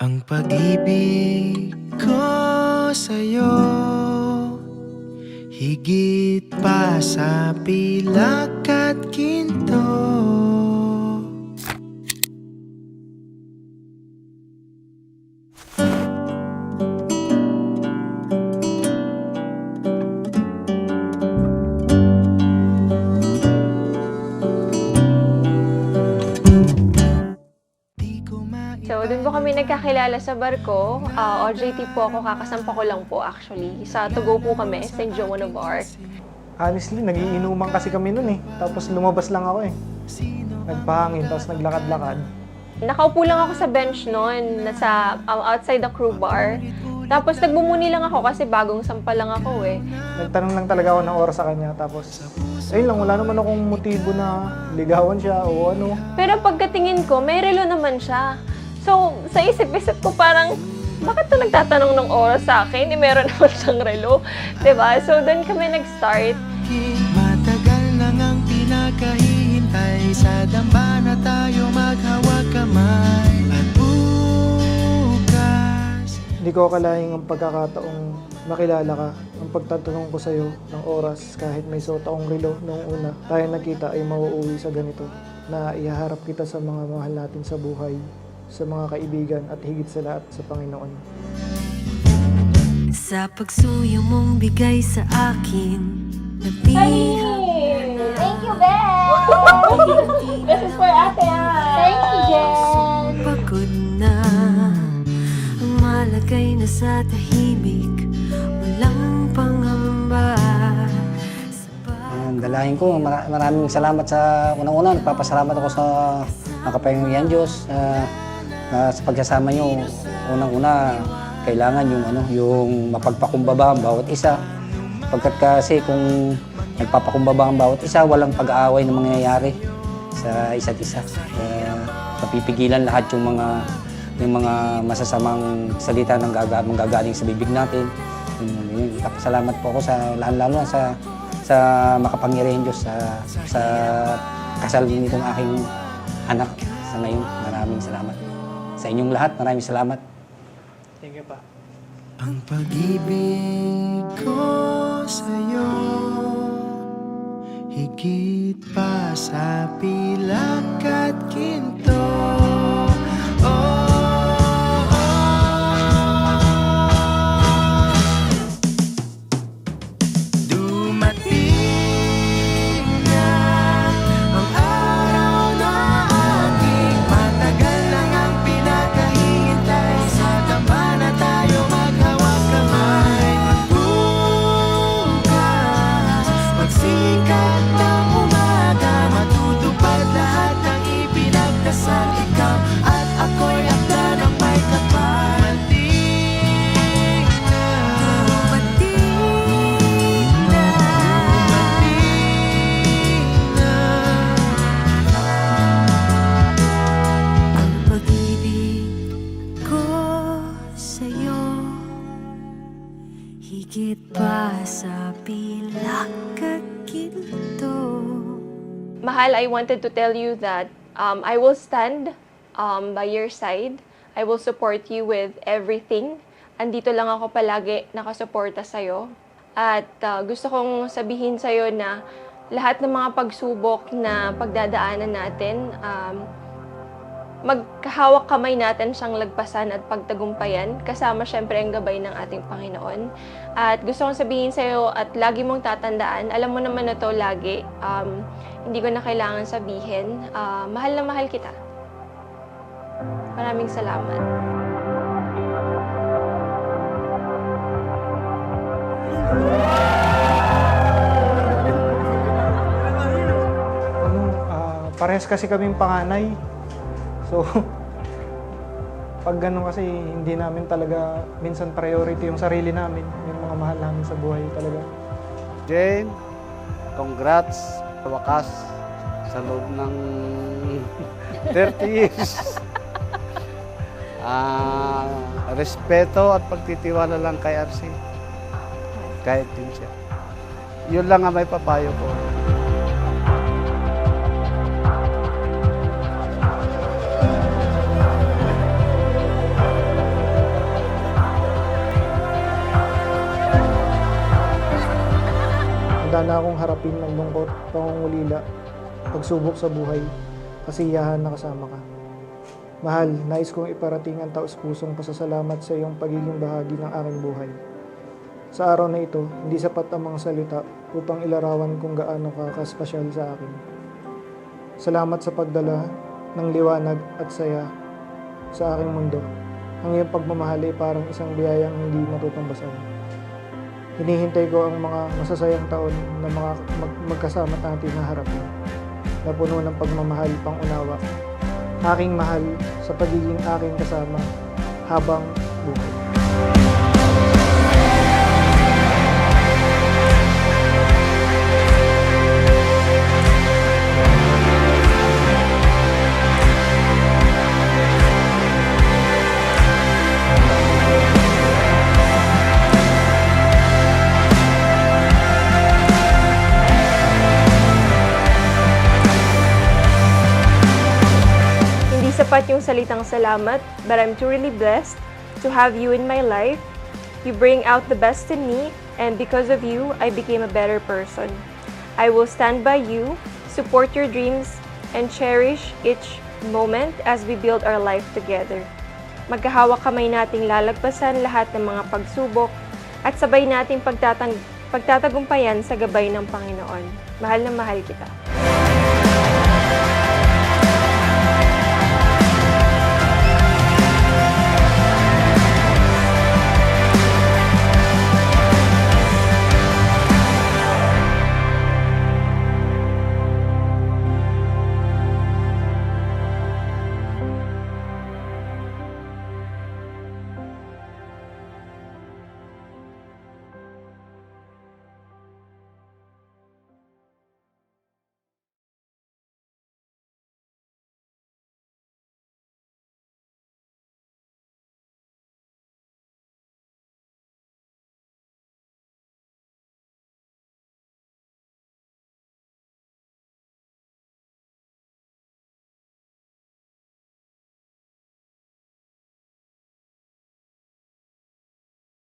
Ang pag-ibig ko sa'yo, higit pa sa pilak at ginto. So, dun po kami nagkakilala sa barko. OJT po ako, kakasampa ko lang po actually. Sa Tugo po kami, St. Joan of Arc. Honestly, nagiinuman kasi kami nun eh. Tapos lumabas lang ako eh. Nagpahangin, tapos naglakad-lakad. Nakaupo lang ako sa bench noon, nasa outside the crew bar. Tapos nagbumuni lang ako kasi bagong sampa lang ako eh. Nagtanong lang talaga ako ng oras sa kanya. Tapos, ayun lang, wala naman akong motibo na ligawan siya o ano. Pero pagkatingin ko, may relo naman siya. So, sa isip-isip ko parang, bakit to nagtatanong ng oras sa akin? Meron naman siyang relo. 'Di ba? So, doon kami nag-start. Matagal nang ang pinakahihintay, sa dambana tayo maghawag kamay. At bukas, Hindi ko akalaing ang pagkakataong makilala ka. Ang pagtatanong ko sa'yo ng oras kahit may suot akong relo noong una, tayo nagkita ay mauuwi sa ganito na ihaharap kita sa mga mahal natin sa buhay, sa mga kaibigan at higit sa lahat sa Panginoon. Sa pagsuyo mong bigay sa akin, nabihag. Thank you, Beth! This is for Ate Ann. Thank you, Jen! Pagod na, ang malagay na sa tahimik, walang pangamba. Ang dalahin ko, maraming salamat sa unang-una. Nagpapasalamat ako sa makapangyarihan Diyos sa pagsasama nyo. Unang-una, kailangan yung mapagpakumbaba ang bawat isa. Pagkat kasi kung nagpapakumbaba ang bawat isa, walang pag-aaway na mangyayari sa isa't isa. Napipigilan lahat yung mga masasamang salita ng manggagaling sa bibig natin. Nagpapasalamat po ako sa lalo sa makapangyarihan Diyos sa kasal nitong aking anak sa ngayon. Maraming salamat. Sa inyong lahat, maraming salamat. Thank you pa. ang pag-ibig ko sa'yo, higit pa sa pilak at ginto. Dumating na ang araw na ating matagal lang ang pinakahihintay, sa dambana tayo maghawag kamay. Bukas, pagsikat ng umaga, matutupad lahat ng ipinagdasal. Ikaw at ako'y akda ng may kapal. Ang pag-ibig ko sa'yo, higit pa sa pilak at ginto. Mahal, I wanted to tell you that I will stand by your side. I will support you with everything. Andito lang ako palagi nakasuporta sa'yo. At gusto kong sabihin sa'yo na lahat ng mga pagsubok na pagdadaanan natin, magkahawak kamay natin siyang lagpasan at pagtagumpayan, kasama syempre ang gabay ng ating Panginoon. At gusto kong sabihin sa'yo at lagi mong tatandaan, alam mo naman na to lagi, hindi ko na kailangan sabihin, mahal na mahal kita. Maraming salamat. Parehas kasi kaming panganay. So, pag ganun kasi hindi namin talaga minsan priority yung sarili namin, yung mga mahal namin sa buhay talaga. Jane, congrats sa wakas sa loob ng 30 years. Respeto at pagtitiwala lang kay RC. Kahit din siya. Yun lang ang may papayo ko. Handa na akong harapin ng lungkot, pangungulila, pagsubok sa buhay, kasiyahan na kasama ka. Mahal, nais kong iparating ang taus-pusong pasasalamat sa iyong pagiging bahagi ng aking buhay. Sa araw na ito, hindi sapat ang mga salita upang ilarawan kung gaano ka kaspasyal sa akin. Salamat sa pagdala ng liwanag at saya sa aking mundo. Ang iyong pagmamahal ay parang isang biyayang hindi matutumbasan. Hinihintay ko ang mga masasayang taon na magkasama natin na harapin, na puno ng pagmamahal, pangunawa. Aking mahal sa pagiging aking kasama habang buhay. Hindi sapat yung salitang salamat, but I'm truly blessed to have you in my life. You bring out the best in me, and because of you, I became a better person. I will stand by you, support your dreams, and cherish each moment as we build our life together. Magkahawak kamay nating lalagpasan lahat ng mga pagsubok at sabay nating pagtatagumpayan sa gabay ng Panginoon. Mahal na mahal kita.